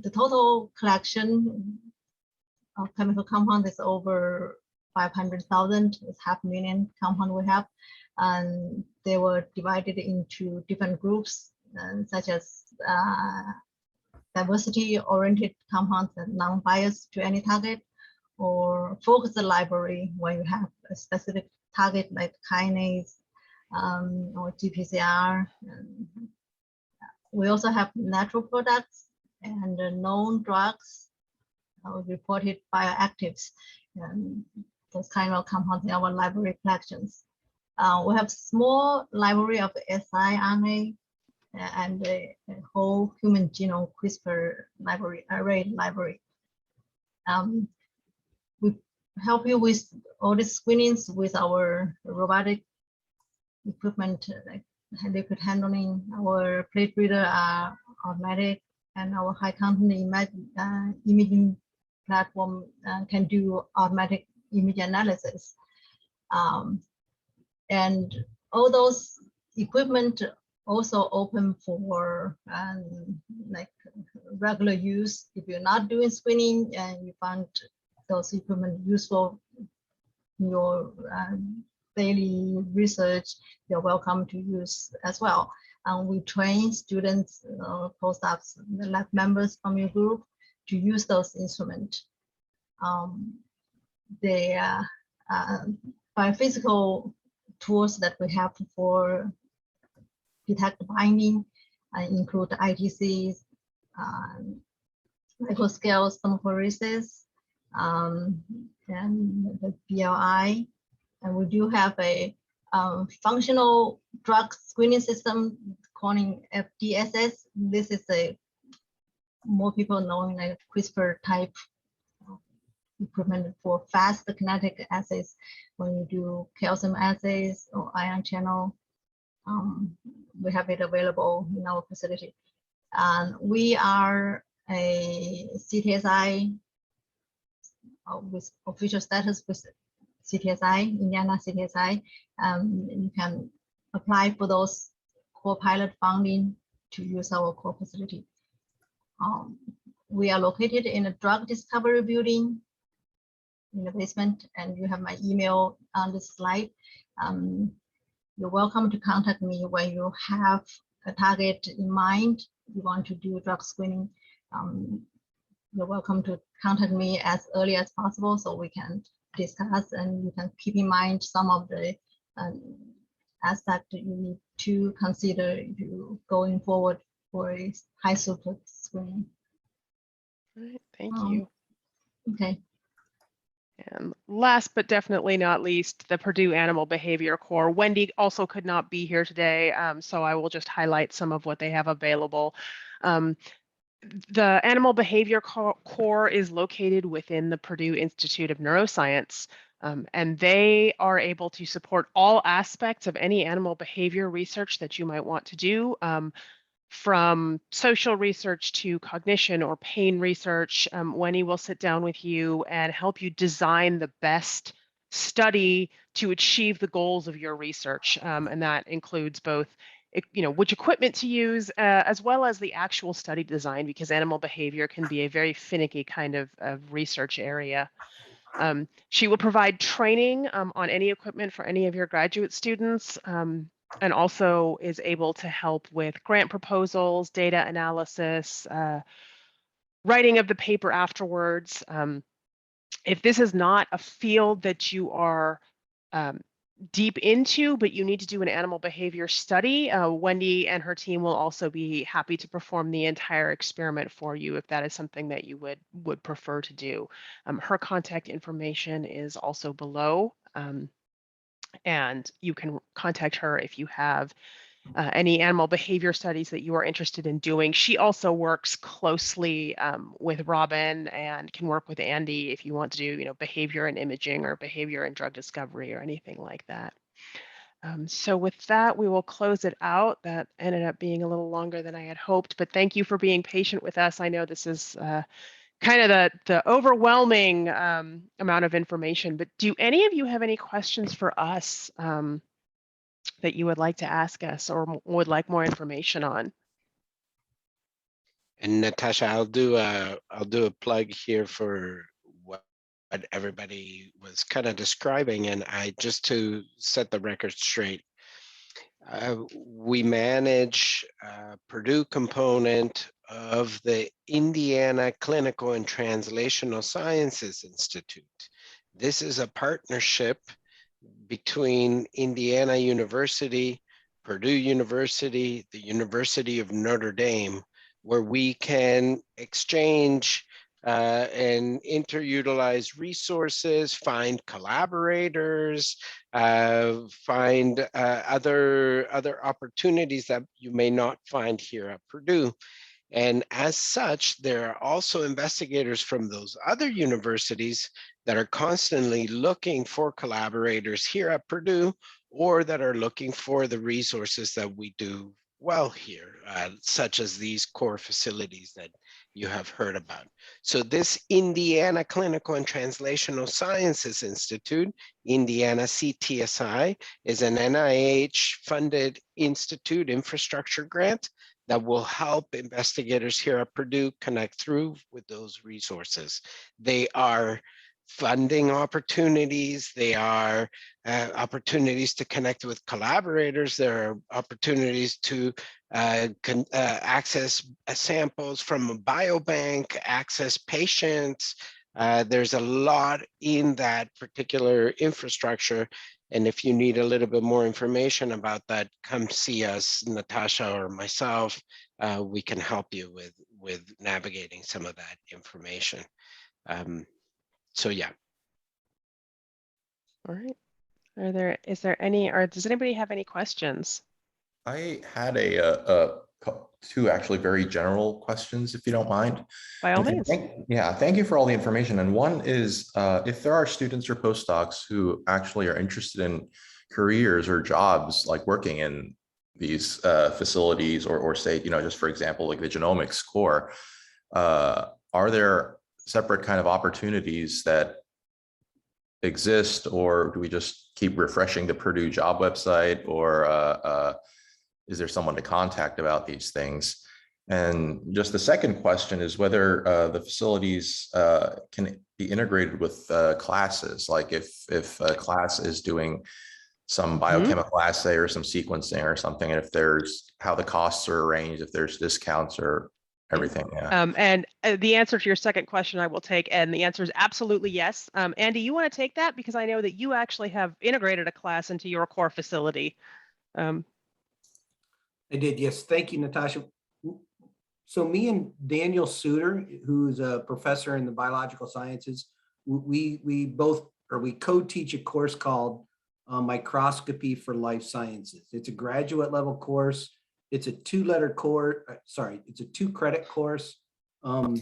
the total collection of chemical compounds is over 500,000. It's 500,000 compounds we have, and they were divided into different groups, such as diversity-oriented compounds and non-biased to any target, or focused library where you have a specific target like kinase or GPCR. We also have natural products and known drugs, reported bioactives, and those kind of compounds in our library collections. We have small library of siRNA and a whole human genome CRISPR library, array library. We help you with all the screenings with our robotic equipment, like liquid handling. Our plate reader are automatic, and our high content imaging platform can do automatic image analysis. And all those equipment also open for like regular use. If you're not doing screening and you find those equipment useful in your daily research, you're welcome to use as well. And we train students, postdocs, the lab members from your group to use those instruments. The biophysical tools that we have for detect binding include ITCs, microscale thermophoresis, and the BLI. And we do have a functional drug screening system calling FDSS. This is a more people knowing like CRISPR type equipment for fast kinetic assays when you do calcium assays or ion channel. We have it available in our facility. And we are a CTSI with official status with CTSI, Indiana CTSI. You can apply for those core pilot funding to use our core facility. We are located in a drug discovery building in the basement, and you have my email on this slide. You're welcome to contact me when you have a target in mind, you want to do drug screening. You're welcome to contact me as early as possible so we can discuss, and you can keep in mind some of the aspects that you need to consider you going forward for a high throughput screening. All right, thank you. Okay. And last but definitely not least, the Purdue Animal Behavior Core. Wendy also could not be here today, so I will just highlight some of what they have available. The Animal Behavior Core is located within the Purdue Institute of Neuroscience, and they are able to support all aspects of any animal behavior research that you might want to do, from social research to cognition or pain research. Wendy will sit down with you and help you design the best study to achieve the goals of your research, and that includes both which equipment to use, as well as the actual study design, because animal behavior can be a very finicky kind of research area. She will provide training on any equipment for any of your graduate students, and also is able to help with grant proposals, data analysis, writing of the paper afterwards. If this is not a field that you are deep into, but you need to do an animal behavior study, Wendy and her team will also be happy to perform the entire experiment for you if that is something that you would prefer to do. Her contact information is also below, and you can contact her if you have any animal behavior studies that you are interested in doing. She also works closely with Robin and can work with Andy if you want to do, behavior and imaging or behavior and drug discovery or anything like that. So with that, we will close it out. That ended up being a little longer than I had hoped, but thank you for being patient with us. I know this is kind of the overwhelming amount of information, but do any of you have any questions for us that you would like to ask us or would like more information on? And Natasha, I'll do a plug here for what everybody was kind of describing, and just to set the record straight, we manage a Purdue component of the Indiana Clinical and Translational Sciences Institute. This is a partnership between Indiana University, Purdue University, the University of Notre Dame, where we can exchange and interutilize resources, find collaborators, find other opportunities that you may not find here at Purdue. And as such, there are also investigators from those other universities that are constantly looking for collaborators here at Purdue, or that are looking for the resources that we do well here, such as these core facilities that you have heard about. So this Indiana Clinical and Translational Sciences Institute, Indiana CTSI, is an NIH-funded institute infrastructure grant that will help investigators here at Purdue connect through with those resources. They are funding opportunities, they are opportunities to connect with collaborators, there are opportunities to access samples from a biobank, access patients. There's a lot in that particular infrastructure. And if you need a little bit more information about that, come see us, Natasha or myself. We can help you with navigating some of that information. So yeah. All right. Is there any, or does anybody have any questions? I had two actually very general questions, if you don't mind. By all means. Thank you for all the information. And one is, if there are students or postdocs who actually are interested in careers or jobs, like working in these facilities, or say, just for example, like the genomics core, are there separate kind of opportunities that exist, or do we just keep refreshing the Purdue job website, or is there someone to contact about these things? And just the second question is whether the facilities can be integrated with classes, like if a class is doing some biochemical assay or some sequencing or something, and if there's how the costs are arranged, if there's discounts or everything. Yeah. And the answer to your second question I will take, and the answer is absolutely yes. Andy, you want to take that? Because I know that you actually have integrated a class into your core facility. I did, yes. Thank you, Natasha. So me and Daniel Suter, who's a professor in the biological sciences, we co-teach a course called Microscopy for Life Sciences. It's a graduate level course. It's a two-credit course. I'm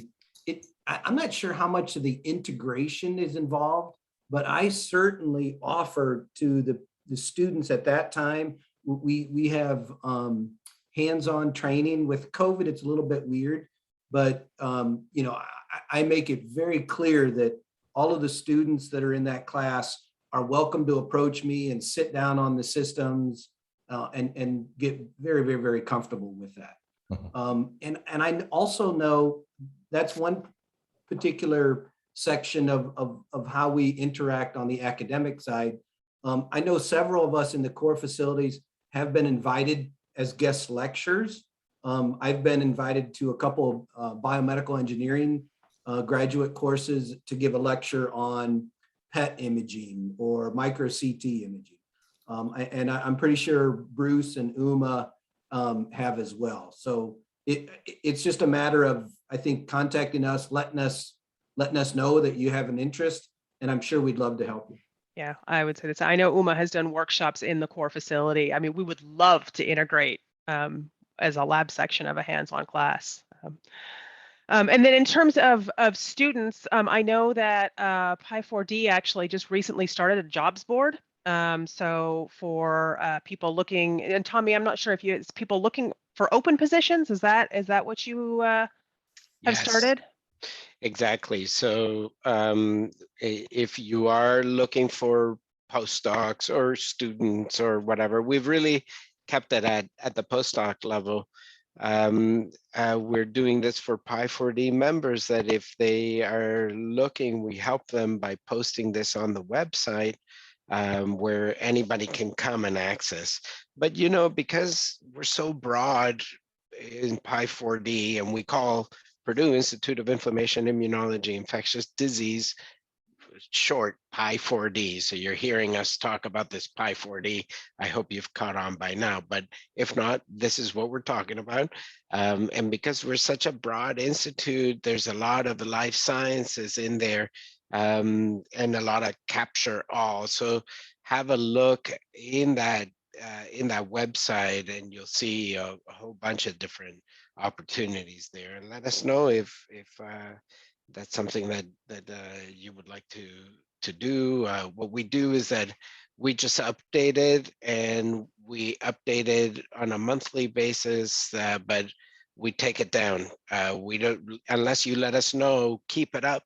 not sure how much of the integration is involved, but I certainly offer to the students at that time. We have hands-on training. With COVID, it's a little bit weird, but I make it very clear that all of the students that are in that class are welcome to approach me and sit down on the systems and get very, very, very comfortable with that. And I also know that's one particular section of how we interact on the academic side. I know several of us in the core facilities have been invited as guest lecturers. I've been invited to a couple of biomedical engineering graduate courses to give a lecture on PET imaging or micro CT imaging. And I'm pretty sure Bruce and Uma have as well. So it's just a matter of, I think, contacting us, letting us know that you have an interest, and I'm sure we'd love to help you. Yeah, I would say this. I know UMA has done workshops in the core facility. I mean, we would love to integrate as a lab section of a hands-on class. And then in terms of students, I know that Pi4D actually just recently started a jobs board. So for people looking, and Tommy, I'm not sure if it's people looking for open positions. Is that what you have started? Exactly. So if you are looking for postdocs or students or whatever, we've really kept it at the postdoc level. We're doing this for Pi4D members, that if they are looking, we help them by posting this on the website where anybody can come and access. But, you know, because we're so broad in Pi4D, and we call Purdue Institute of Inflammation, Immunology, Infectious Disease, short Pi4D. So you're hearing us talk about this Pi4D. I hope you've caught on by now, but if not, this is what we're talking about. And because we're such a broad institute, there's a lot of life sciences in there and a lot of capture all. So have a look in that website, and you'll see a whole bunch of different opportunities there. And let us know if that's something that you would like to do. What we do is that we just update it, and we update it on a monthly basis, but we take it down. We don't, unless you let us know, keep it up.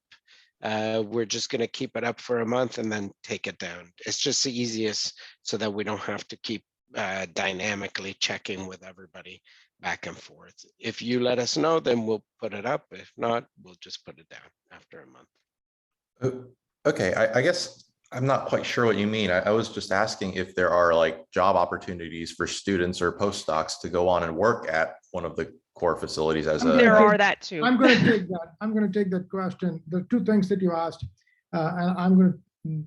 We're just going to keep it up for a month and then take it down. It's just the easiest, so that we don't have to keep dynamically checking with everybody back and forth. If you let us know, then we'll put it up. If not, we'll just put it down after a month. Okay, I guess I'm not quite sure what you mean. I was just asking if there are like job opportunities for students or postdocs to go on and work at one of the core facilities as there are that too. I'm going to take that. I'm going to take that question. The two things that you asked, and I'm going to,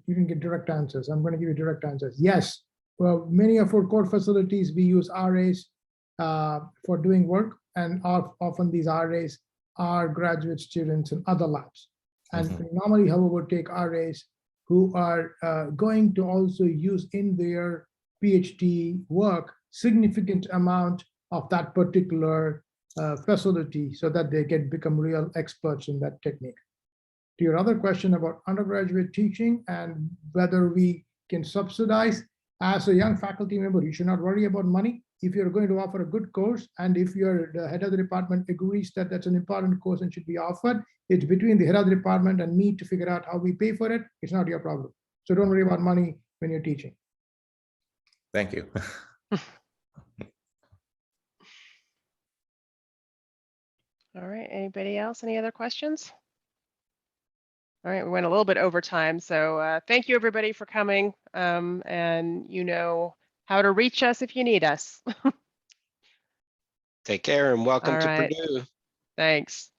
you can get direct answers. I'm going to give you direct answers. Yes. Well, many of our core facilities, we use RAs for doing work, and often these RAs are graduate students in other labs. And we normally, however, take RAs who are going to also use in their PhD work significant amount of that particular facility, so that they can become real experts in that technique. To your other question about undergraduate teaching and whether we can subsidize, as a young faculty member, you should not worry about money. If you're going to offer a good course, and if the head of the department agrees that that's an important course and should be offered, it's between the head of the department and me to figure out how we pay for it. It's not your problem. So don't worry about money when you're teaching. Thank you. All right, anybody else? Any other questions? All right, we went a little bit over time, so thank you everybody for coming, and you know how to reach us if you need us. Take care and welcome to right. Purdue. Thanks.